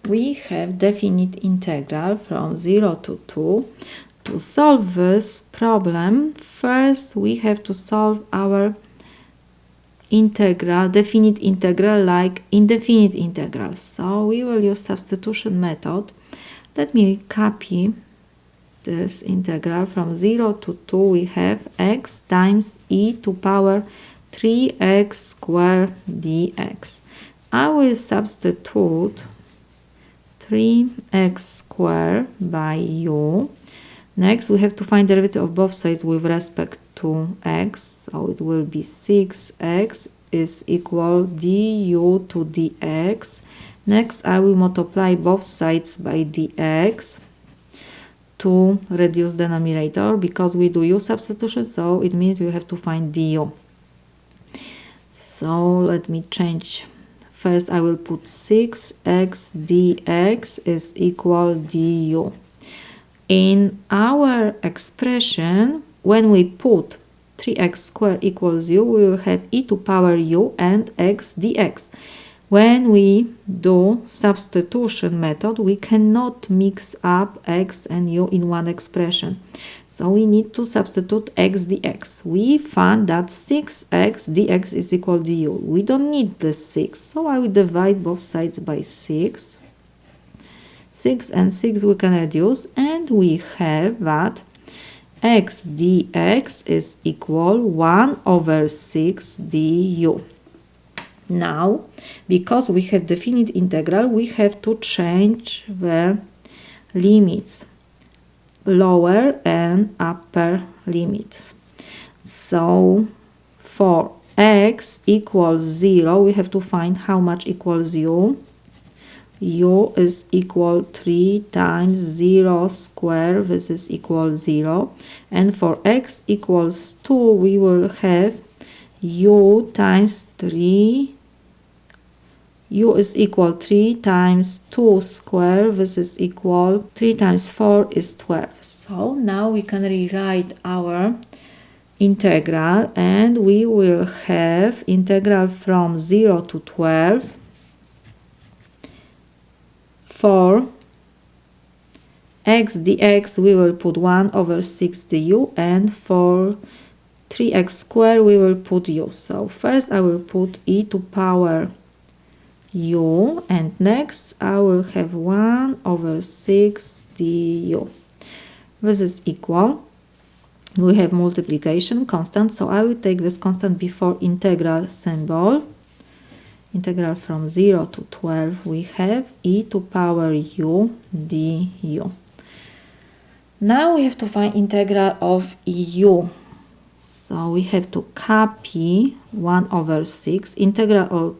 we have definite integral from 0 to 2. To solve this problem, first we have to solve our integral, definite integral, like indefinite integral. So we will use substitution method. Let me copy this integral. From 0 to 2 we have x times e to power 3x squared dx. I will substitute 3x squared by u. Next we have to find derivative of both sides with respect to x, so it will be 6x is equal du to dx. Next I will multiply both sides by dx to reduce denominator, because we do u substitution, so it means we have to find du. So let me change. First I will put 6x dx is equal du. In our expression, when we put 3x squared equals u, we will have e to power u and x dx. When we do substitution method, we cannot mix up x and u in one expression. So we need to substitute x dx. We found that 6x dx is equal to du. We don't need the 6, so I will divide both sides by 6. 6 and 6 we can reduce, and we have that x dx is equal 1 over 6 du. Now, because we have definite integral, we have to change the limits, lower and upper limits. So for x equals 0, we have to find how much equals u. U is equal 3 times 0 square, this is equal 0. And for x equals 2, we will have u times 3. U is equal 3 times 2 square, this is equal 3 times 4 is 12. So now we can rewrite our integral, and we will have integral from 0 to 12. For x dx we will put 1 over 6 du, and for 3x squared we will put u. So first I will put e to power u, and next I will have 1 over 6 du. This is equal. We have multiplication constant, so I will take this constant before integral symbol. Integral from 0 to 12 we have e to power u du. Now we have to find integral of u. So we have to copy 1 over 6. Integral of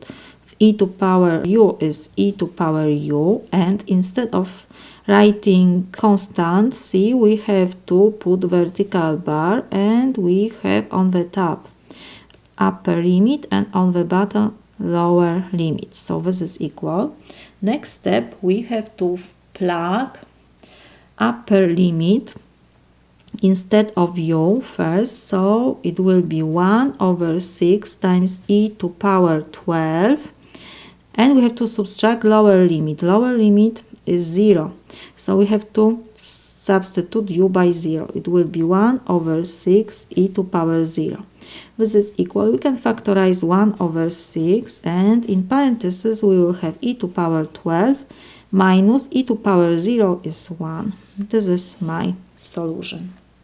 e to power u is e to power u, and instead of writing constant c, we have to put vertical bar, and we have on the top upper limit and on the bottom lower limit. So this is equal. Next step, we have to plug upper limit instead of u first, so it will be 1 over 6 times e to power 12, and we have to subtract lower limit. Lower limit is 0, so we have to substitute u by 0. It will be 1 over 6 e to power 0. This is equal. We can factorize 1 over 6, and in parentheses we will have e to power 12 minus e to power 0 is 1. This is my solution.